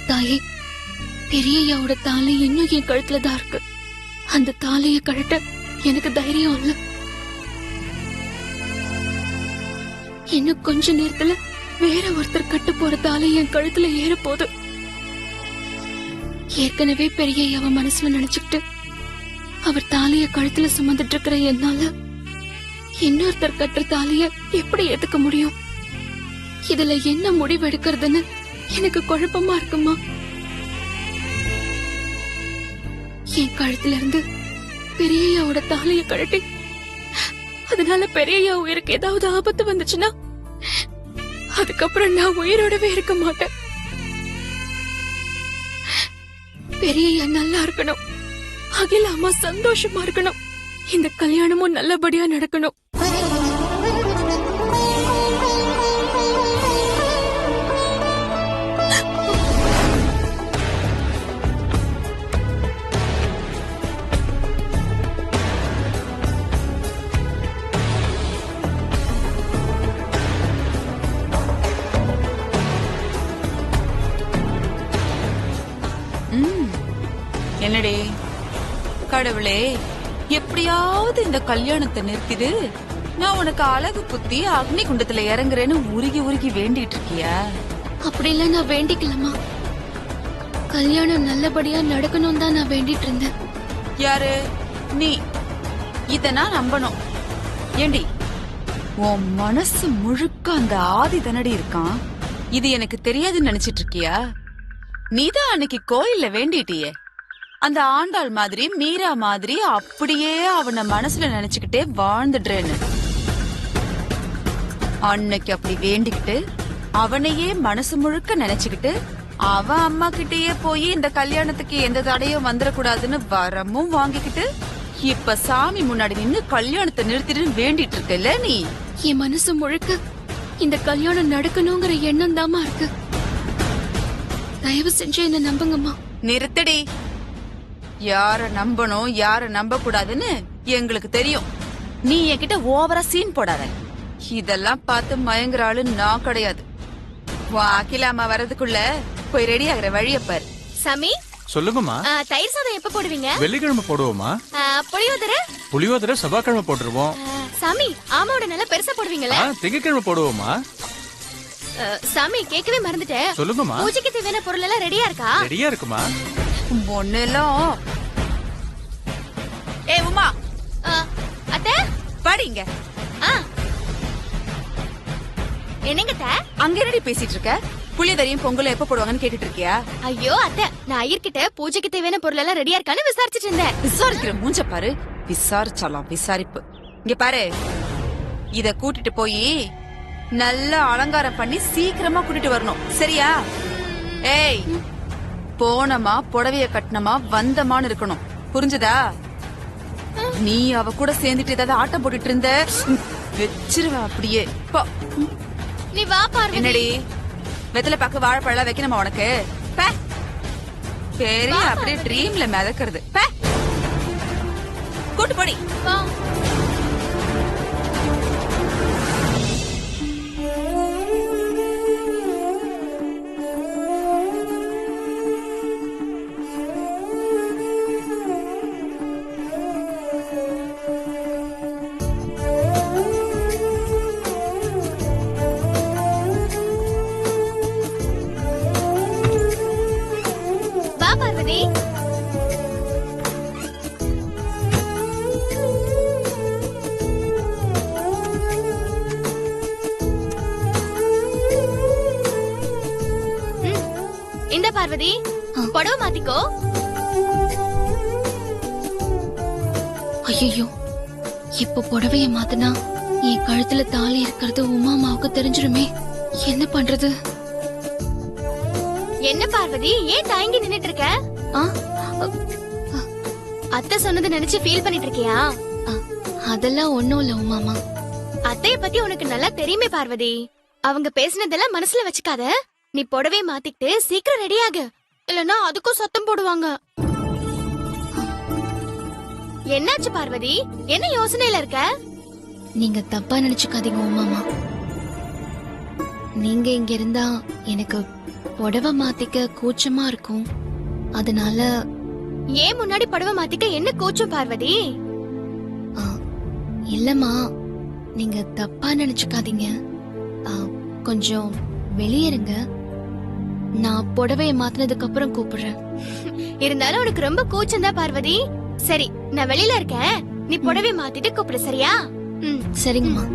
தாயே, பெரியய்யாவோட தாலி இன்னும் என் கழுத்துல தான் இருக்கு. அந்த தாலிய கழட்ட எனக்கு தைரியம் இல்ல. இன்னும் கொஞ்ச நேரத்துல வேற ஒருத்தர் கட்டு போற தாலி என் கழுத்துல ஏற போகுது. ஏற்கனவே பெரியய்யாவ மனசுல நினைச்சுக்கிட்டு அவர் தாலிய கழுத்துல சுமந்துட்டு இருக்கிற என்னால இன்னொருத்தர் கட்டுற தாலிய எப்படி ஏத்துக்க முடியும்? இதுல என்ன முடிவு எடுக்கிறதுன்னு எனக்கு குழப்பமா இருக்குமா? என் கழுத்துல இருந்து பெரியய்யாவோட தாலிய கழட்டி அதனால பெரியய்யா உயிருக்கு ஏதாவது ஆபத்து வந்துச்சுன்னா அதுக்கப்புறம் நான் உயிரோடவே இருக்க மாட்டேன். பெரியய்யா நல்லா இருக்கணும், அகில அம்மா சந்தோஷமா இருக்கணும், இந்த கல்யாணமும் நல்லபடியா நடக்கணும். என்னடே கடவுளே, எப்படியாவது இந்த கல்யாணத்தை நிறுத்திடு, நான் உனக்கு அழகு புத்தி அக்னி குண்டத்துல இறங்குறேன்னு உருகி உருகி வேண்டிட்டு இருக்கியா? அப்படிலாம் நான் வேண்டிக்கலாமா? கல்யாணம் நல்லபடியா நடக்கணும் தான் நான் வேண்டிட்டு இருந்தேன். யாரு நீ? இத நான் நம்பணும். ஏண்டி, உன் மனசு முழுக்க அந்த ஆதி தனடி இருக்கான், இது எனக்கு தெரியாதுன்னு நினைச்சிட்டு இருக்கியா? நீதான் அன்னைக்கு கோயில்ல வேண்டிட்டியே, அந்த ஆண்டாள் மாதிரி மீரா மாதிரி அப்படியே அவனை மனசுல நினைச்சுக்கிட்டே வாழ்ந்துடுறேன்னு. அன்னைக்கு அப்படி வேண்டிக்கிட்டு அவனையே மனசு முழுக்க நினைச்சுக்கிட்டு அவன் அம்மா கிட்டயே போய் இந்த கல்யாணத்துக்கு எந்த தடையும் வந்துடக்கூடாதுன்னு வரமும் வாங்கிக்கிட்டு இப்ப சாமி முன்னாடி நின்னு கல்யாணத்தை நிறுத்திட்டு வேண்டிட்டு இருக்கல நீ. என் மனசு முழுக்க இந்த கல்யாணம் நடக்கணுங்கிற எண்ணம் தாமா இருக்கு. தயவு செஞ்சு என்ன நம்புங்கம்மா. நிறுத்தடி. யார நம்பணும் யார நம்ப கூடாதுன்னு எங்களுக்கு தெரியும். நீ என்கிட்ட ஓவரா சீன் போடாத. இதெல்லாம் பார்த்து மயங்குற ஆளு நான் கிடையாது. அகிலாமா வர்றதுக்குள்ள போய் ரெடி ஆகிற வழிய பாரு. சாமி சொல்லுங்கம்மா. தயிர் சாதம் எப்ப போடுவீங்க? வெள்ளிக்கிழமை போடுவோமா? புளியோதரை செவ்வாய்க்கிழமை போட்டுருவோம். சாமி ஆமாவோட நல்லா பெருசா போடுவீங்களா? திங்கக்கிழமை போடுவோமா? சாமி கேட்கவே மறந்துட்டேன். சொல்லுங்கம்மா. பூஜைக்கு தேவையான பொருள் எல்லாம் ரெடியா இருக்கா? ரெடியா இருக்குமா? ஒன்னெல்லாம் உமா அத்தை படிங்க. என்னங்க அங்க என்னடி பேசிட்டு இருக்க? புளியோதரையும் பொங்கலும் எப்ப போடுவாங்கன்னு கேட்டுட்டு இருக்கியா? ஐயோ அத்தை, நான் ஐயர்கிட்ட பூஜைக்கு தேவையான பொருள் எல்லாம் ரெடியா இருக்கான்னு விசாரிச்சுட்டு இருந்தேன். விசாரிக்கிற மூஞ்ச பாரு. விசாரிச்சாலாம் விசாரிப்பு. இங்க பாரு, இத கூட்டிட்டு போய் நல்லா அலங்காரம் பண்ணி சீக்கிரமா கூட்டிட்டு வரணும், சரியா? ஏய், போனமா புடவைய கட்டணமா வந்தமான்னு இருக்கணும், புரிஞ்சுதா? நீ அவ கூட சேர்ந்துட்டு ஏதாவது ஆட்டம் போட்டுட்டு இருந்த வச்சிருவ அப்படியே. நீ வா பார்வதி. என்னடி வெத்தலை பாக்கு வாழைப்பழம் வைக்கணுமா உனக்கு? பெரிய அப்படியே ட்ரீம்ல மிதக்கிறது. கூட்டு போடி. இந்த பார்வதி புடவை மாத்திக்கோ. ஐயோ, இப்ப புடவைய மாத்தினா என் கழுத்துல தாலி இருக்கிறது உமாமாவுக்கு தெரிஞ்சிருமே. என்ன பண்றது? என்ன பார்வதி, ஏன் தயங்கி நின்னுட்டு இருக்க? அத்தை சொன்னது நினைச்சு ஃபீல் பண்ணிட்டு இருக்கியா? அதெல்லாம் ஒண்ணும் இல்ல உமாமா. அத்தைய பத்தி உனக்கு நல்லா தெரியுமே பார்வதி. அவங்க பேசினதெல்லாம் மனசுல வச்சுக்காத. நீ புடவை மாத்திக்கிட்டு சீக்கிரம் ரெடியாகு, இல்லனா அதுக்கும் சத்தம் போடுவாங்க. என்னாச்சு பார்வதி, என்ன யோசனையில இருக்க? நீங்க தப்பா நினைச்சுக்காதீங்க உமாமா. நீங்க இங்க இருந்தா எனக்கு புடவை மாத்திக்க கூச்சமா இருக்கும். அதனால ஏன் முன்னாடி புடவை மாத்திக்க என்ன கூச்சம் பார்வதி? ஆ, இல்லம்மா, நீங்க தப்பா நினைச்சுக்காதீங்க. ஆ, கொஞ்சம் வெளியேறுங்க. நான் புடவைய மாத்தினதுக்கு அப்புறம் கூப்பிடுறேன். இருந்தாலும் உனக்கு ரொம்ப கூச்சம் தான் பார்வதி. சரி, நான் வெளியில இருக்கேன், நீ புடவை மாத்திட்டு கூப்பிடு, சரியா? சரிங்கம்மா.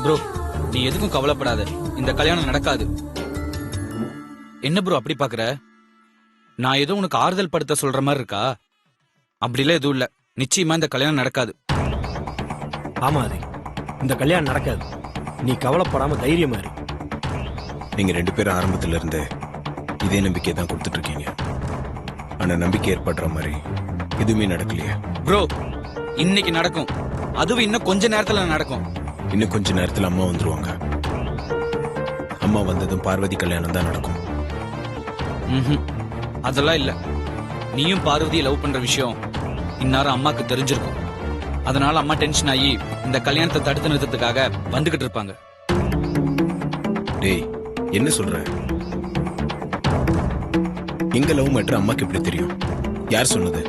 ப்ரோ, நீ எதுக்கும் கவலைப்படாத. இந்த கல்யாணம் நடக்காது. என்ன ப்ரோ அப்படி பாக்குற? நான் ஏதோ உனக்கு ஆறுதல் படுத்த சொல்ற மாதிரி இருக்கா? அப்படிலாம் எதுவும் இல்ல. நிச்சயமா இந்த கல்யாணம் நடக்காது. ஆமா, அது இந்த கல்யாணம் நடக்காது. நீ கவலைப்படாம தைரியமா இரு. நீங்க 2 பேரும் ஆரம்பத்துல இருந்து இதே நம்பிக்கை தான் கொடுத்துட்டு இருக்கீங்க. ஆனா நம்பிக்கை ஏற்படுற மாதிரி எதுவுமே நடக்கலையே. ப்ரோ, இன்னைக்கு நடக்கும். அதுவும் இன்னும் கொஞ்ச நேரத்துல நடக்கும். இன்னும் கொஞ்ச நேரத்துல அம்மா வந்துருவாங்க. அம்மா வந்ததும் பார்வதி கல்யாணம் தான் நடக்கும். அதெல்லாம் இல்ல. நீயும் பார்வதியை லவ் பண்ற விஷயம் இந்நேரம் அம்மாக்கு தெரிஞ்சிருக்கும். அதனால அம்மா டென்ஷன் ஆகி இந்த கல்யாணத்தை தடுத்து நிறுத்தத்துக்காக வந்துகிட்டு இருப்பாங்க. டேய், என்ன சொல்ற? எங்க லவ் மேட்டர் அம்மாக்கு எப்படி தெரியும்? யார் சொன்னது?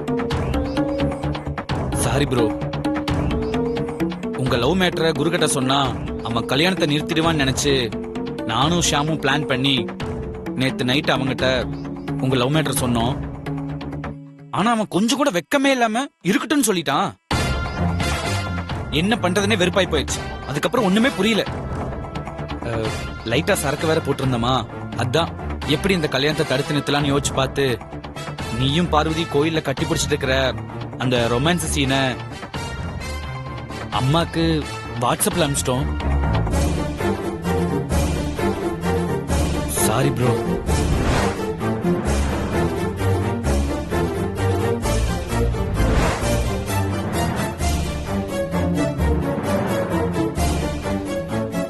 சாரி ப்ரோ, உங்க லவ் மேட்டரை குருகிட்ட சொன்னா அவன் கல்யாணத்தை நிறுத்திடுவான்னு நினைச்சு நானும் ஷாமும் பிளான் பண்ணி நேத்து நைட் அவங்கிட்ட உங்க லவ் மேட்டர் சொன்னோம். ஆனா அவன் கொஞ்சம் கூட வெக்கமே இல்லாம இருக்கட்டும்னு சொல்லிட்டான். என்ன பண்றதுன்னே வெறுப்பாய் போயிடுச்சு. அதுக்கப்புறம் ஒண்ணுமே புரியல. லைட்டா சரக்கு வேற போட்டிருந்தமா, அதான் எப்படி இந்த கல்யாணத்தை தடுத்து நிறுத்தலாம்னு யோசிச்சு பார்த்து நீயும் பார்வதி கோயில்ல கட்டி பிடிச்சிட்டு இருக்கிற அந்த ரொமான்ஸ் சீனை அம்மாக்கு வாட்ஸ்அப்ல அனுப்பிச்சிட்டோம். Sorry bro.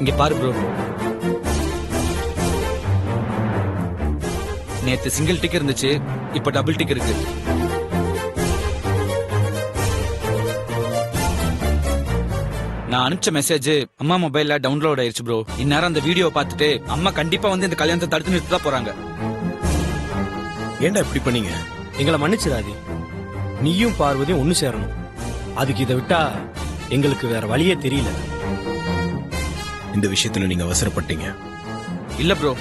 இங்க பாரு ப்ரோ, நேத்து சிங்கிள் டிக் இருந்துச்சு, இப்ப டபுள் டிக் இருக்கு. நான் அனுப்பிச்ச மெசேஜ் அம்மா மொபைல்ல டவுன்லோட் ஆயிருச்சு ப்ரோ. இந்நேரம் அந்த வீடியோ பார்த்துட்டு அம்மா கண்டிப்பா வந்து இந்த கல்யாணத்தை தடுத்து நிறுத்த தான் போறாங்க. ஏன்டா இப்படி பண்ணீங்க? எங்களை மன்னிச்சிடாதி. நீயும் பார்வதியும் ஒண்ணு சேரணும். அதுக்கு இதை விட்டா எங்களுக்கு வேற வழியே தெரியல. இந்த விஷயத்துல நீங்க அவசரப்பட்டீங்க. இல்ல ப்ரோ,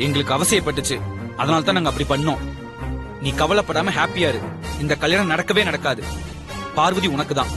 எங்களுக்கு அவசியப்பட்டுச்சு. அதனால தான் நாங்க அப்படி பண்ணோம். நீ கவலைப்படாம ஹாப்பியா இரு. இந்த கல்யாணம் நடக்கவே நடக்காது. பார்வதி உனக்கு தான்.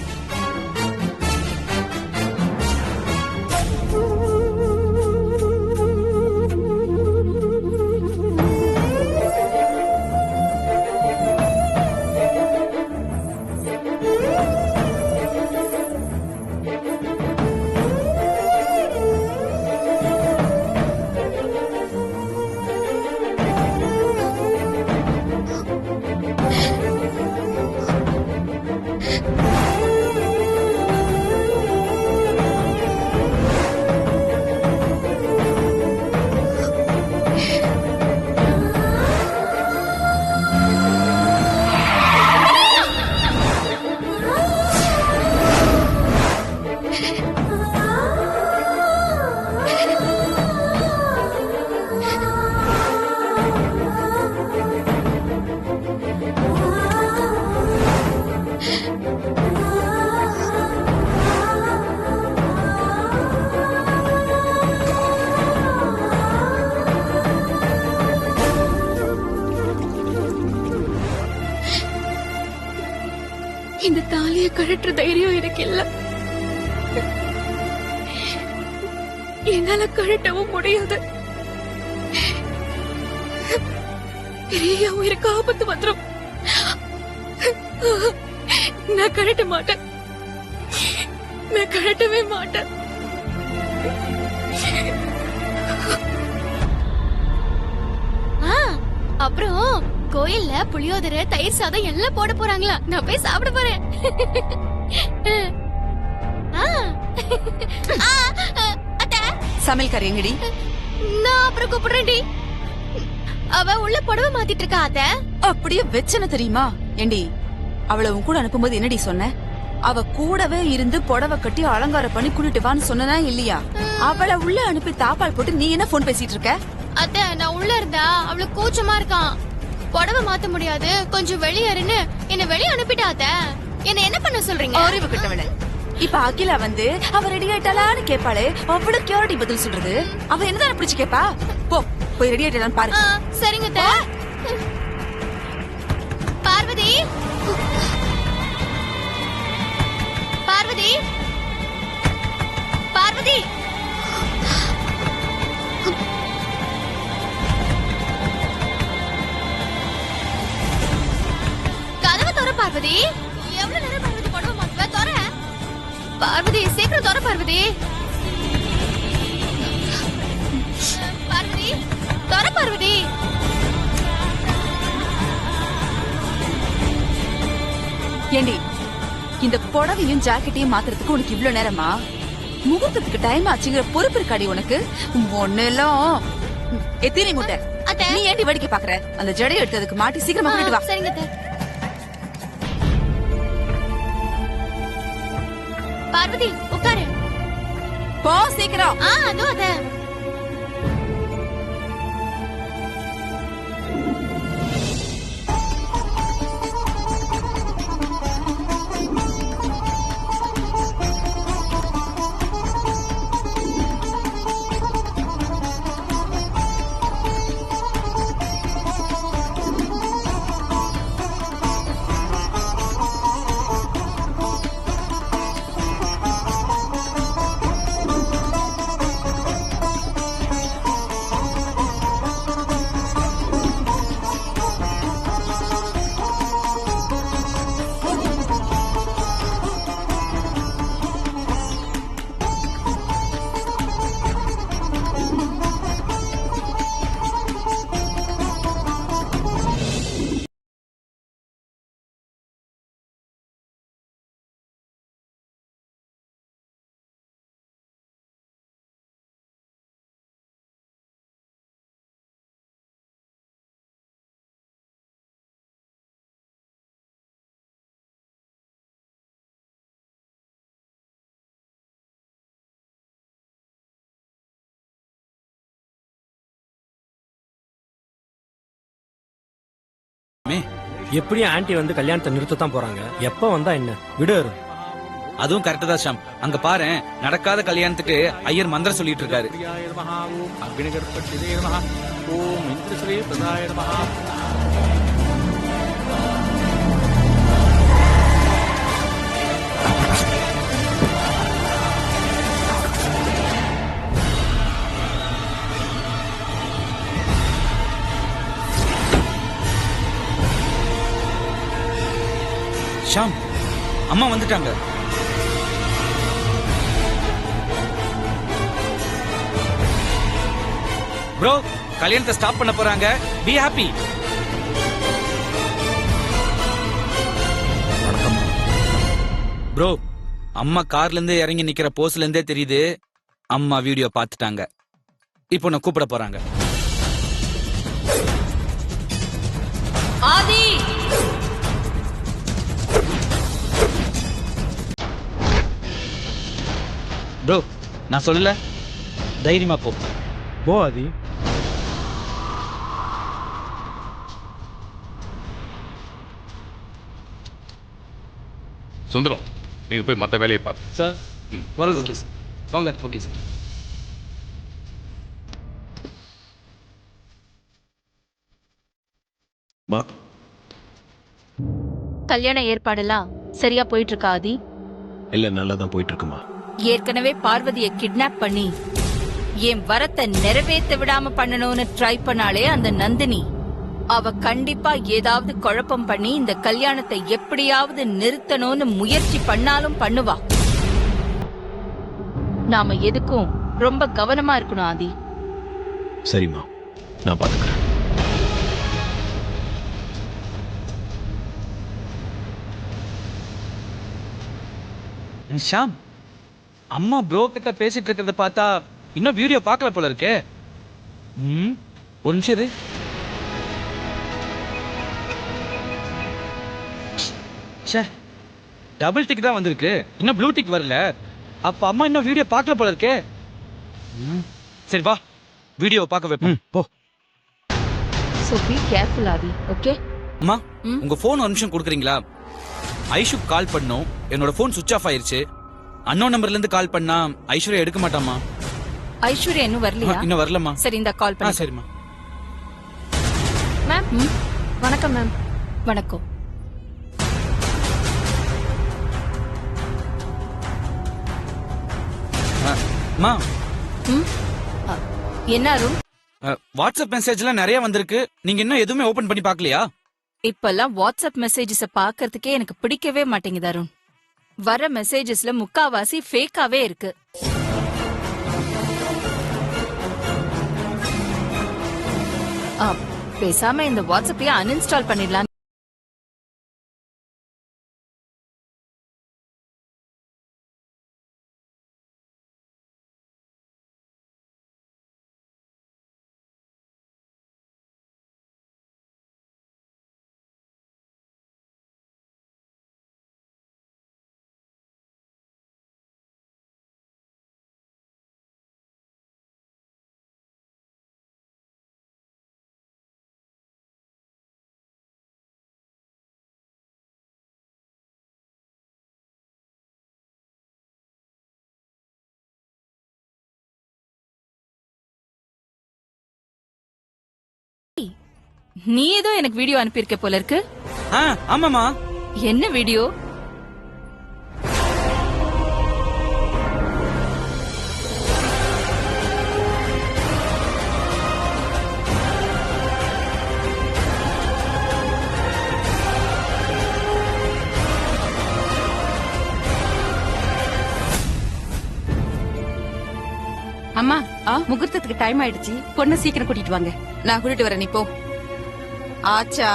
இந்த தாலிய கழற்ற தைரியம் எனக்கு இல்ல. என்னால கழட்டவும் முடியாது. பெரிய உயிருக்கு ஆபத்து வந்துடும். நான் கழட்ட மாட்டேன். நான் கழட்டவே மாட்டேன். அப்புறம் கோயில்ல புளியோதரை, தயிர் சாதம் எல்லாம் போட போறாங்களா? நான் போய் சாப்பிட போறேன். அத்தை, சமையல்காரி எங்கடி? நான் அப்புறம் கூப்பிடுறேன்டி. அவ உள்ள புடவை மாத்திட்டு இருக்கா அத்தை. அப்படியே வெச்சன தெரியுமா? ஏண்டி அவளை உன் கூட அனுப்பும்போது என்னடி சொன்ன? அவ கூடவே இருந்து புடவை கட்டி அலங்காரம் பண்ணி கூட்டிட்டு வான்னு சொன்னா இல்லையா? அவளை உள்ள அனுப்பி தாப்பால் போட்டு நீ என்ன போன் பேசிட்டு இருக்க? அத்தை, நான் உள்ள இருந்தா அவளுக்கு கூச்சமா இருக்கான். புடவை மாத்த முடியாது, கொஞ்சம் வெளியேறுன்னு என்ன வெளிய அனுப்பிட்டா அத்தை. என்ன என்ன பண்ண சொல்றீங்க? அறிவு கிட்டவள. இப்ப அகிலா வந்து அவ ரெடி ஆயிட்டாளான்னு கேப்பாளே, அவளுக்கு யாரடி பதில் சொல்றது? அவ என்னதான் பிடிச்சு கேப்பா? போ போய் ரெடி ஆயிட்டாளான்னு பாரு. சரிங்க அத்தை. பார்வதி, பார்வதி, பார்வதி. கதவை தர பார்வதி. எவ்வளவு நேரம் பார்வதி புடவை மாத்துவ? தர பார்வதி, சீக்கிரம் தர பார்வதி. பார்வதி, தர பார்வதி. ஏண்டி இந்த புடவையும் ஜாக்கெட்டையும் மாத்துறதுக்கு உனக்கு இவ்ளோ நேரமா? முகூர்த்தத்துக்கு டைம் ஆச்சுங்கிற பொறுப்பு இருக்காடி உனக்கு? ஒன்னெல்லாம் எத்தினி முட்டை. அத்தை, நீ ஏண்டி வேடிக்கை பாக்குற? அந்த ஜடையை எடுத்ததுக்கு மாட்டி சீக்கிரமா கூட்டிட்டு வா. சரிங்க அத்தை. பார்வதி, உட்காரு. போ சீக்கிரம். அதோ அத்தை. எப்படியும் ஆன்ட்டி வந்து கல்யாணத்தை நிறுத்தத்தான் போறாங்க. எப்ப வந்தா என்ன, விடு. அதுவும் கரெக்ட் தான் ஷாம். அங்க பாரு, நடக்காத கல்யாணத்துக்கு ஐயர் மந்திரம் சொல்லிட்டு இருக்காரு. ஷாம், அம்மா வந்துட்டாங்க. ப்ரோ, கல்யாணத்தை ஸ்டாப் பண்ண போறாங்க. Be happy. ப்ரோ, அம்மா கார்ல இருந்து இறங்கி நிக்கிற போஸ்ல இருந்தே தெரியுது அம்மா வீடியோ பார்த்துட்டாங்க. இப்போ நான் கூப்பிட போறாங்க. ஆதி, ப்ரோ, நான் சொல்லல, தைரியமா போ. போ ஆதி. சுந்தரம், நீங்க போய் மற்ற வேலையை பார்த்து. Sir, okay sir. வாங்க. Okay sir. கல்யாண ஏற்பாடெல்லாம் சரியா போயிட்டு இருக்கா ஆதி? இல்ல நல்லா தான் போயிட்டு இருக்குமா. ஏற்கனவே பார்வதியை கிட்னாப் பண்ணி என் வரத்தை நிறைவேற்ற விடாம பண்ணணும்னு ட்ரை பண்ணாலே அந்த நந்தினி. அவ கண்டிப்பா ஏதாவது குழப்பம் பண்ணி இந்த கல்யாணத்தை எப்படியாவது நிறுத்தணும்னு முயற்சி பண்ணாலும் பண்ணுவா. நாம எதுக்கும் ரொம்ப கவனமா இருக்கணும் ஆதி. சரிம்மா, நான் பாத்துக்கிறேன். ஷாம், அம்மா ப்ரோ கிட்ட பேசிட்டு இருக்கிறத பார்த்தா இன்னும் வீடியோ பார்க்கல போல இருக்கே. ஒரு நிமிஷம் இரு. ச்சே, டபுள் டிக் தான் வந்திருக்கு, இன்னும் ப்ளூ டிக் வரல. அப்ப அம்மா இன்னும் வீடியோ பார்க்கல போல இருக்கே. சரி வா, வீடியோ பார்க்க வைப்போம். போ. So be careful Aadhi, okay? அம்மா, உங்க போன் ஒரு நிமிஷம் கொடுக்குறீங்களா? ஐஷுக்கு கால் பண்ணோம், என்னோட போன் சுவிட்ச் ஆஃப் ஆயிருச்சு. அன்னோன் நம்பர்ல இருந்து கால் பண்ணா ஐஸ்வர்யா எடுக்க மாட்டாமா. ஐஸ்வர்யா இன்னும் வரலையா? இன்னும் வரலம்மா. சரி, இந்த கால் பண்ணி. சரிம்மா. மேம் வணக்கம் மேம். வணக்கம். அம்மா, என்ன அருண்? வாட்ஸ்அப் மெசேஜ்லாம் நிறைய வந்திருக்கு, நீங்க இன்னும் எதுவுமே ஓபன் பண்ணி பார்க்கலையா? இப்பெல்லாம் வாட்ஸ்அப் மெசேஜஸ் பாக்கறதுக்கே எனக்கு பிடிக்கவே மாட்டேங்குது அருண். வர மெசேஜஸ்ல முக்காவாசி ஃபேக்காவே இருக்கு. பேசாம இந்த வாட்ஸ்அப்பையே அன்இன்ஸ்டால் பண்ணிடலாம். நீ ஏதோ எனக்கு வீடியோ அனுப்பியிருக்க போல இருக்கு. ஆமாமா. என்ன வீடியோ? அம்மா, முகூர்த்தத்துக்கு டைம் ஆயிடுச்சு, பொண்ணு சீக்கிரம் கூட்டிட்டு வாங்க. நான் கூட்டிட்டு வரேன், நீ போ. ஆச்சா,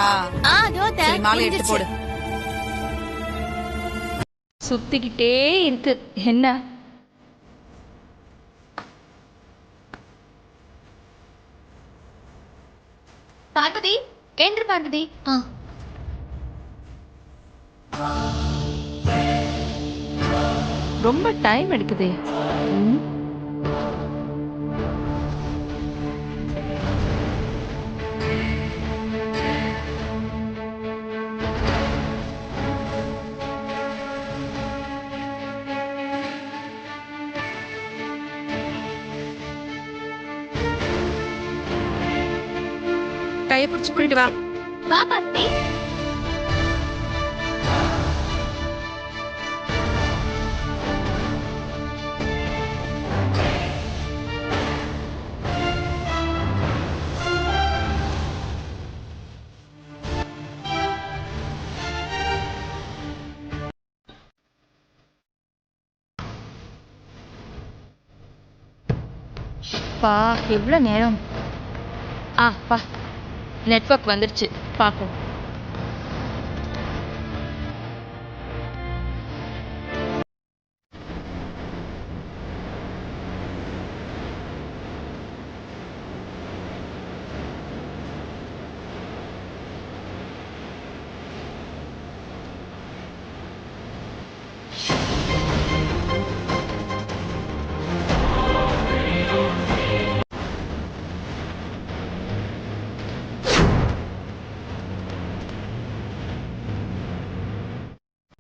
சரி, மாலை எடுத்து போடு. சுத்திக்கிட்டே இருக்கு. என்ன பார்வதி, என்று பார்வதி. ரொம்ப டைம் எடுக்குதே. கையை பிடிச்சு கூட்டிட்டு வா. வா பார்வதி. எவ்வளவு நேரம்? பா, நெட்வொர்க் வந்துருச்சு, பாப்போம்.